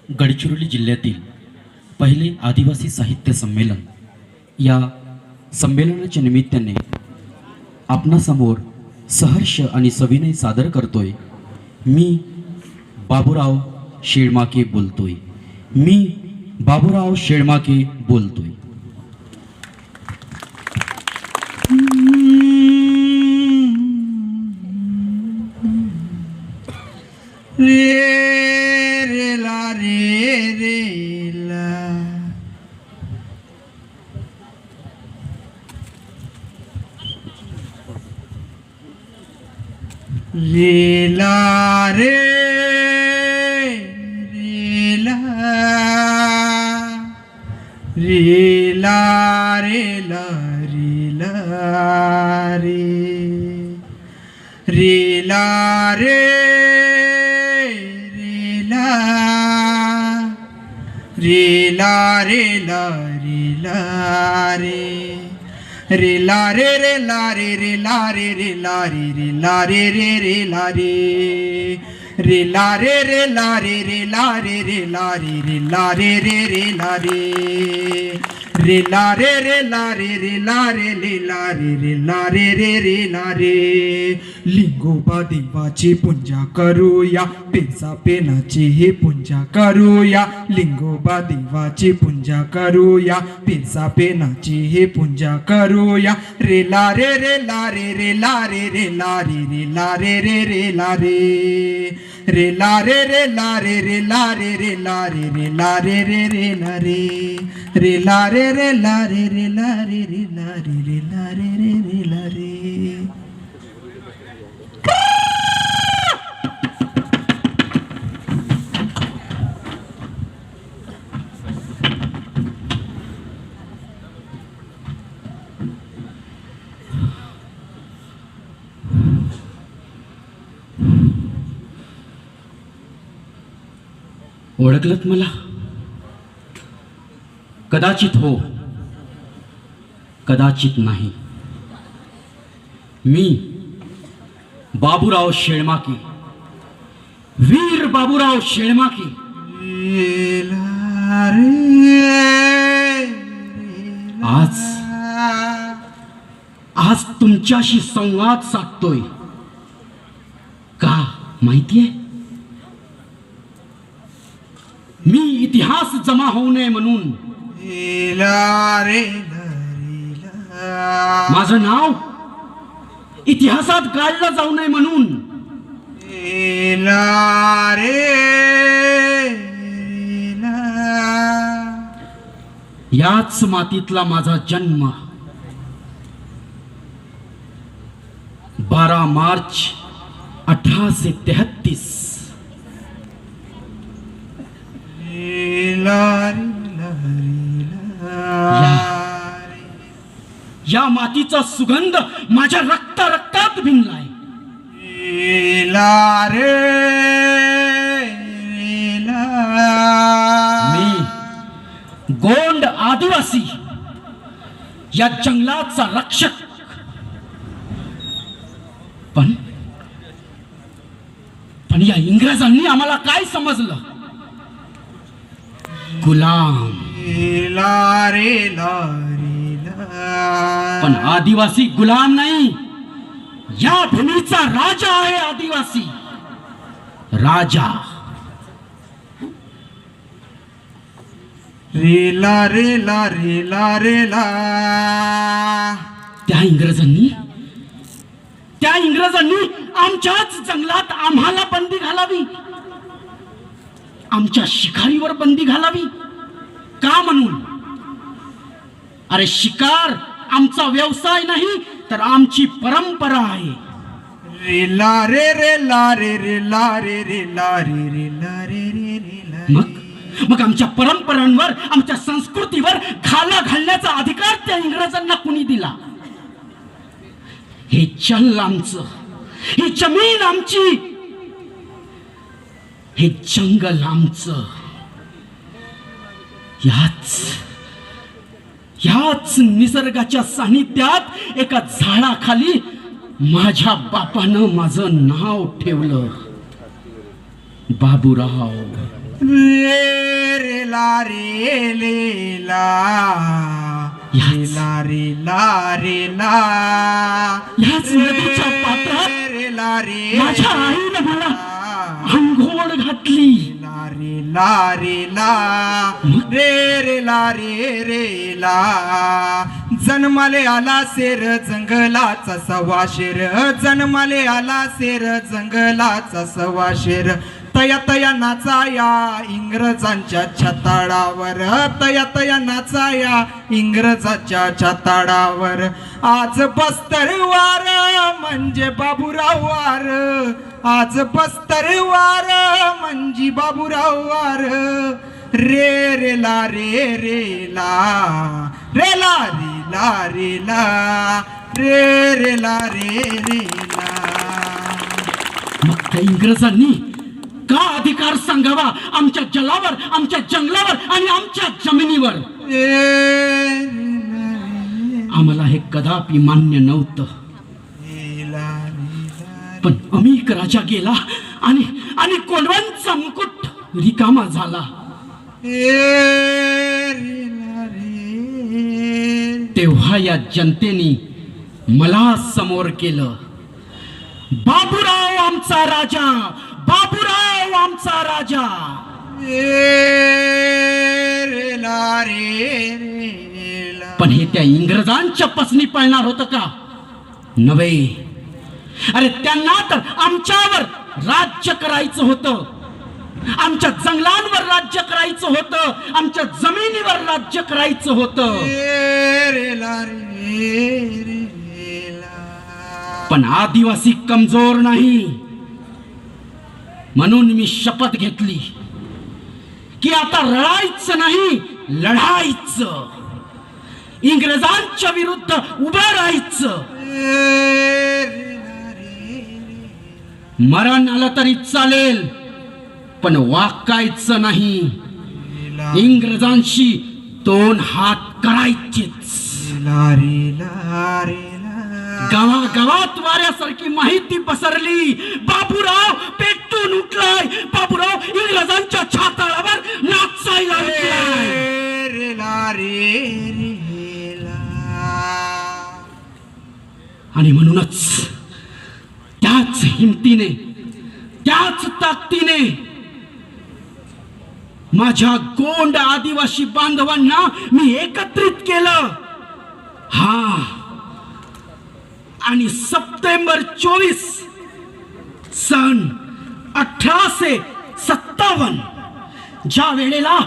गडचिरोली जिल्ह्यातील पहिले आदिवासी साहित्य संमेलन या संमेलनाच्या निमित्ताने आपणासमोर सहर्ष आणि सविनय सादर करतोय। मी बाबूराव शेळमाके बोलतोय। मी बाबूराव शेळमाके बोलतोय। रे रे ला रे रे ला रे ला रे रे ला रे ला रे ला रे ला रे ला रे रे ला रे ला रे ला रे ला रे रे ला रे रे ला रे रे ला रे रे ला रे रे रे ला रे ला रे रे ला रे रे ला रे रे ला रे रे ला रे रे रे ला रे ला रे रे ला रे रे ला रे रे ला रे रे ला रे रे रे ला रे। लिंगोबा देवाची पूजा करूया, पेसा पेनाची हे पूजा करूया। लिंगोबा देवाची पूजा करूया, पेसा पेनाची हे पूजा करूया। रे ला रे रे ला रे रे ला रे रे ला रे रे ला रे रे रे ला रे ला रे रे ला रे रे ला रे रे ला रे रे ला रे रे रे ला रे ला रे रे ला रे रे ला रे रे ला रे रे ला रे रे रे ला रे। ओळखलत मला? कदाचित हो, कदाचित नाही। मी बाबूराव शेळमाके, वीर बाबूराव शेळमाके। आज तुमच्याशी संवाद साधतोय का माहितीये? मी इतिहास जमा होऊ नये म्हणून, माझं नाव इतिहासात गाळलं जाऊ नये म्हणून, याच मातीतला माझा जन्म 12 मार्च 1833। या मातीचा सुगंध माझ्या रक्तात भिनलाय। मी गोंड आदिवासी या जंगलाचा रक्षक, पण या इंग्रजांनी आम्हाला काय समजलं? गुलाम। पण आदिवासी गुलाम नाही, या भूमीचा राजा आहे आदिवासी राजा। रे ला रे ला रे ला रे ला। त्या इंग्रजांनी आमच्याच जंगलात आम्हाला बंदी घालावी, आमच्या शिकारीवर बंदी घालावी का म्हणून? अरे शिकार आमचा व्यवसाय नाही, तर आमची परंपरा आहे। रे ला रे रे ला रे रे ला रे रे ला रे रे ला रे रे रे ला। मग आमच्या परंपरांवर, आमच्या संस्कृतीवर खाला घालण्याचा अधिकार त्या इंग्रजांना कुणी दिला? हे जल आमचं, ही जमीन आमची, हे जंगल आमचं। याच निसर्गाच्या सानिध्यात एका झाडाखाली माझ्या बापानं माझं नाव ठेवलं। बाबूराव. रे रे ला रे ले ला रे ला रे ला रे ला ह्याच नदीच्या पात्रात रे ला रे माझ्या आईने मला अंघोळ घातली. ला रे ला रे रे ला रे रे ला जन्माले आला शेर जंगलाचा सवा शेर जन्माले आला शेर जंगलाचा सवा शेर तया तया नाचाया इंग्रजांच्या छताडावर तया तया नाचाया इंग्रजाच्या छताडावर आज बस्तरवार म्हणजे बाबूराव वार आज बस्तरवार म्हणजे बाबूराव वार रे रे ला रे रे ला रे ला रे ला रे ला रे रे ला रे रे ला. मग त्या इंग्रजांनी का अधिकार सांगावा आमच्या जलावर, आमच्या जंगलावर आणि आमच्या जमिनीवर? आम्हाला हे कदापि मान्य नव्हतं. पण अमेरिक राजा गेला आणि आणि कोलवांचा मुकुट रिकामा झाला. तेव्हा या जनतेने मला समोर केलं. बाबूराव आमचा राजा, बाबूराव आमचा राजा. पण हे त्या इंग्रजांच्या पसनी पळणार होतं का? नव्हे. अरे त्यांना तर आमच्यावर राज्य करायचं होतं, आमच्या जंगलांवर राज्य करायचं होतं, आमच्या जमिनीवर राज्य करायचं होतं. पण आदिवासी कमजोर नाही. म्हणून मी शपथ घेतली की आता रडायचं नाही, लढायचं. इंग्रजांच्या विरुद्ध उभं राहायचं. मरण आलं तरी चालेल, पण वाकायचं नाही. इंग्रजांशी दोन हात करायचेच. गावागावात वाऱ्यासारखी माहिती पसरली. बाबूराव पेटून उठलाय, बाबूराव इंग्रजांच्या छाताळावर नाचायला आणि म्हणूनच त्याच हिमतीने, त्याच ताकदीने माझ्या गोंड आदिवासी बांधवांना मी एकत्रित केलं. हा, आणि सप्टेंबर 24 सन 1857 ज्या वेळेला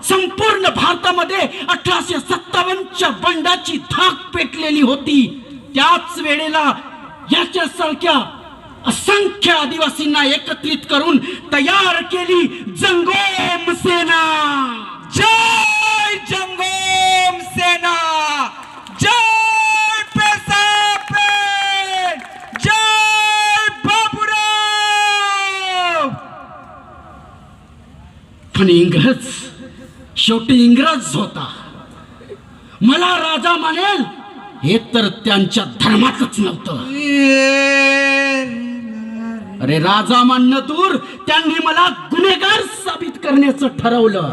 संपूर्ण भारतामध्ये 1857च्या बंडाची धाक पेटलेली होती, त्याच वेळेला याच्यासारख्या असंख्य आदिवासींना एकत्रित करून तयार केली जंगोम सेना. जय जंगोम सेना, जय पण इंग्रज शेवटी इंग्रज होता. मला राजा मानेल हे तर त्यांच्या धर्मातच नव्हतं. अरे राजा मानणं दूर, त्यांनी मला गुन्हेगार साबित करण्याचं ठरवलं.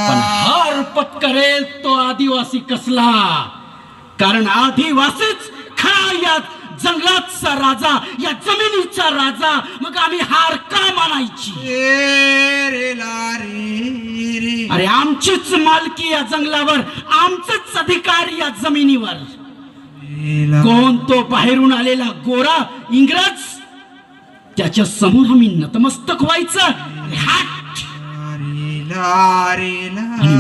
पण हार पत्करेल तो आदिवासी कसला? कारण आदिवासीच खरा या जंगलाचा राजा, या जमिनीचा राजा. मग आम्ही हार का मानायची? अरे आमचीच मालकी या जंगलावर, आमचेच अधिकार या जमिनीवर. कोण तो बाहेरून आलेला गोरा इंग्रज? त्याच्या समोर आम्ही नतमस्तक व्हायचं? आणि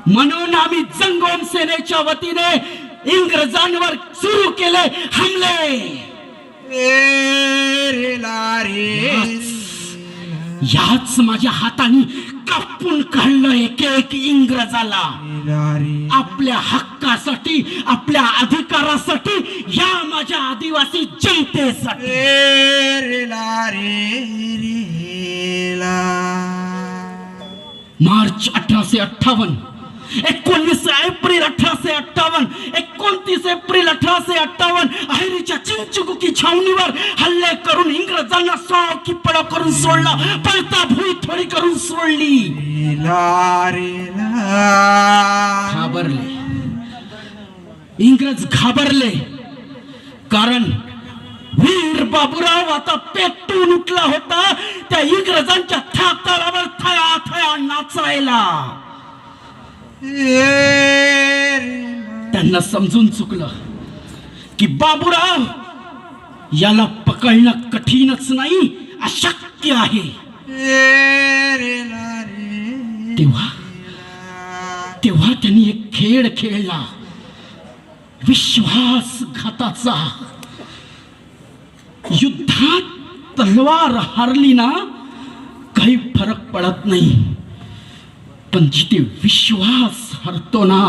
म्हणून आम्ही जंगोम सेनेच्या वतीने इंग्रजांवर सुरू केले हमले. याच माझ्या हाताने कापून काढलं एक एक इंग्रजाला. आपल्या हक्कासाठी, आपल्या अधिकारासाठी, या माझ्या आदिवासी जनतेसाठी. मार्च 1858, 19 एप्रिल 1858, 29 एप्रिल 1858 अहेरीच्या चिंचुकुकी छावणीवर हल्ले करून इंग्रजांना 100 की पडा करून सोडला, पळता भुई थोडी करून सोडली. घाबरले, इंग्रज घाबरले, कारण वीर बाबूराव आता पेटून उठला होता त्या इंग्रजांच्या थाकावर थया थया नाचायला. त्यांना समजून चुकलं की बाबूराव याला पकडणं कठीणच नाही, अशक्य आहे. तेव्हा त्यांनी एक खेळ खेळला, विश्वासघाताचा. युद्धात तलवार हारली ना काही फरक पडत नाही, पण जिथे विश्वास हरतो ना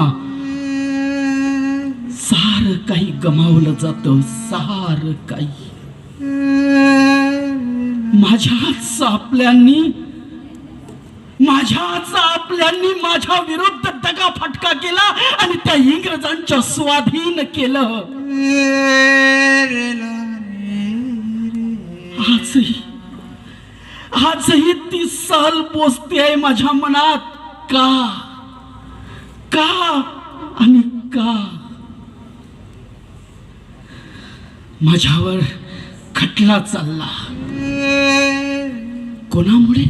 सार काही गमावलं जातं, सार काही. माझ्याच आपल्यांनी माझ्या विरुद्ध दगा फटका केला आणि त्या इंग्रजांच्या स्वाधीन केलं. आजही ती सल पोचते आहे माझ्या मनात. का आणि का माझ्यावर खटला चालला? कोणामुळे?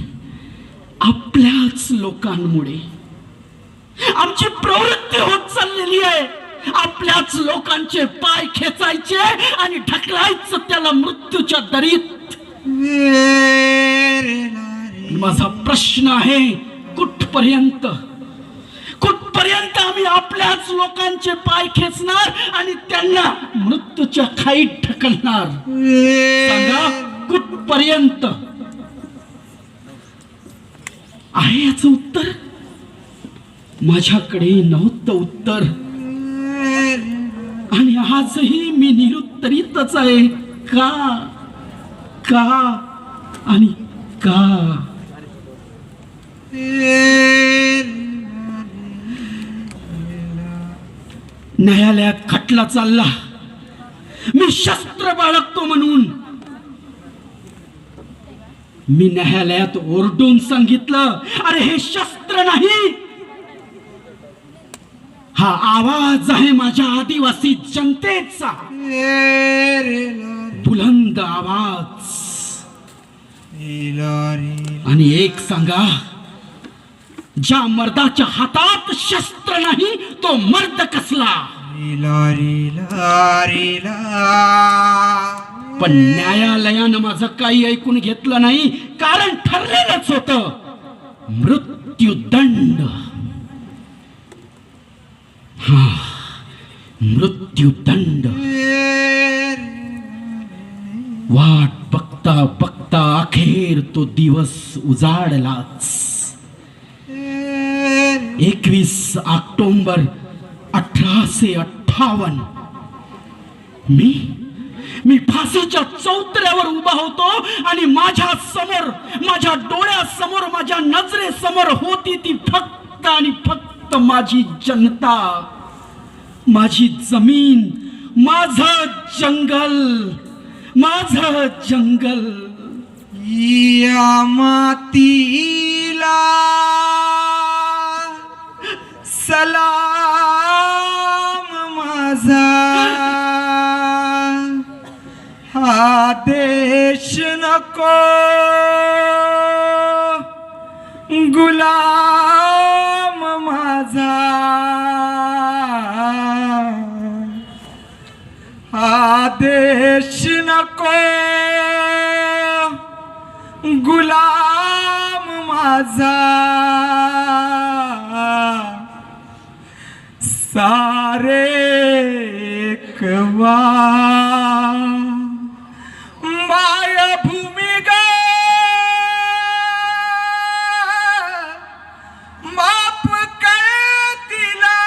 आपल्याच लोकांमुळे. आमची प्रवृत्ती होत चाललेली आहे आपल्याच लोकांचे पाय खेचायचे आणि ढकलायचं त्याला मृत्यूच्या दरीत. माझा प्रश्न आहे, कुठपर्यंत आम्ही आपल्याच लोकांचे पाय खेचणार आणि त्यांना मृत्यूच्या खाईत ढकलणार? सांगा, कुठपर्यंत आहे याचं उत्तर? माझ्याकडे नव्हतं उत्तर आणि आजही मी निरुत्तरितच आहे. का आणि का? न्यायालयात खटला चालला, मी शस्त्र बाळगतो म्हणून. मी न्यायालयात ओरडून सांगितलं, अरे हे शस्त्र नाही, हा आवाज आहे माझ्या आदिवासी जनतेचा, बुलंद आवाज. आणि एक सांगा, ज्या मर्दाच्या हातात शस्त्र नाही तो मर्द कसला? पण न्यायालयानं माझं काही ऐकून घेतलं नाही, कारण ठरलेलंच होतं मृत्यूदंड. मृत्यूदंड. वाट बघता बघता अखेर तो दिवस उजाडलाच. 21 ऑक्टोबर 1858 मी फाशीच्या चौतऱ्यावर उभा होतो आणि माझ्या समोर, माझ्या डोळ्यासमोर, माझ्या नजरेसमोर होती ती फक्त आणि फक्त माझी जनता, माझी जमीन, माझं जंगल. या मातीला सलाम माझा, हा देश नको गुलाम माझा, हा देश नको गुलाम माझा. सारे कवा माया भूमि गा माफ कर दिला,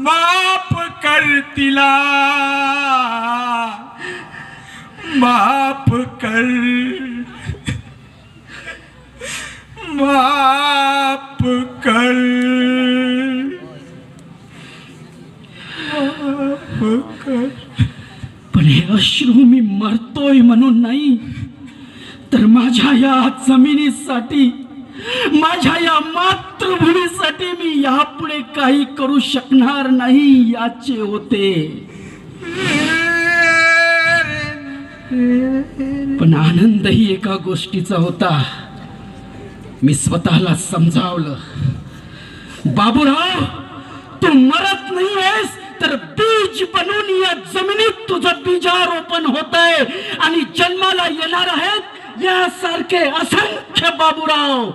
माफ कर दिला, माफ कर, माफ कर. हे अश्रू मी मरतोय म्हणून नाही, तर माझ्या या जमिनीसाठी, माझ्या या मातृभूमीसाठी मी यापुढे काही करू शकणार नाही याचे होते. पण आनंदही एका गोष्टीचा होता. मी स्वतःला समजावलं, बाबूराव तू मरत नाही आहेस, तर बीज बनून या जमिनीत तुझं बीजारोपण होत आहे आणि जन्माला येणार आहेत यासारखे असंख्य बाबूराव.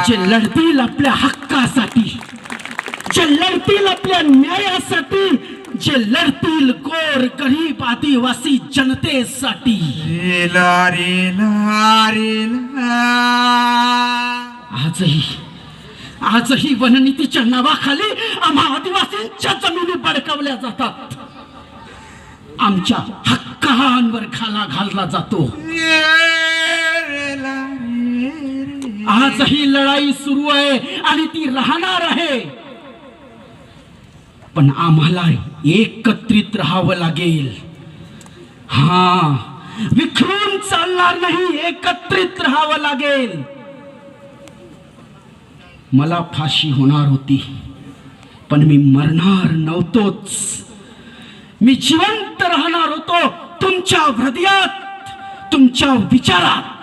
जे लढतील आपल्या हक्कासाठी, जे लढतील आपल्या न्यायासाठी, जे लढतील गोर गरीब आदिवासी जनतेसाठी. आजही वननीतीच्या नावाखाली आम्हा आदिवासींच्या जमिनी बळकावल्या जातात. आमच्या हक्कांवर घाला घालला जातो. आजही लढाई सुरू आहे आणि ती राहणार आहे. पण आम्हाला एकत्रित राहावं लागेल. विखरून चालणार नाही, एकत्रित राहावं लागेल. मला फाशी होणार होती, पण मी मरणार नव्हतोच. मी जिवंत राहणार होतो तुमच्या हृदयात, तुमच्या विचारात.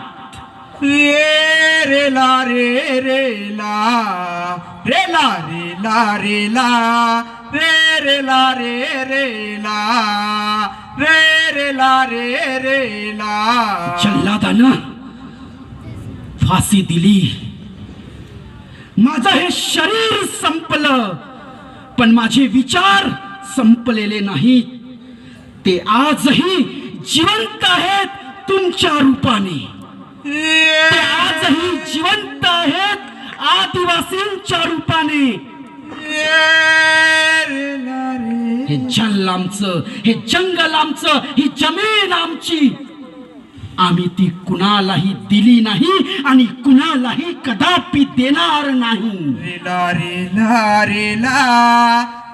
रे ला रे रे ला रे ला रे ला रे ला रे रे ला रे रे ला रे रे ला रे रे ला. जल्लादानं फाशी दिली. माझं हे शरीर संपलं, पण माझे विचार संपलेले नाहीत. ते आजही जिवंत आहेत तुमच्या रूपाने. ते आजही जिवंत आहेत आदिवासींच्या रूपाने. हे जल आमचं, हे जंगल आमचं, ही जमीन आमची. आम्ही ती कुणालाही दिली नाही आणि कुणालाही कदापि देणार नाही. रे ला रे ला रे ला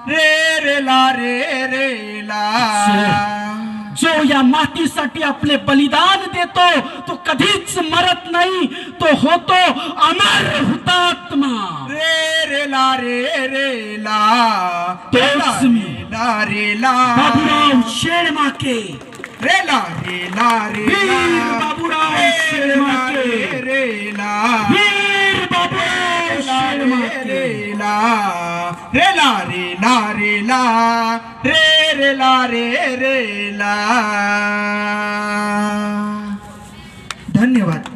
रे रे ला रे रे ला. जो या मातीसाठी आपले बलिदान देतो तो कधीच मरत नाही, तो होतो अमर हुतात्मा. रे रे ला रे रे ला तोच मी, ला रे ला बाबूराव शेळमाके. रे ला रे ला रे वीर बाबूराव शेळमाके. रे ला वीर बाबूराव शेळमाके. रे ला रे ला रे ला रे ला रे रे ला रे रे ला. धन्यवाद.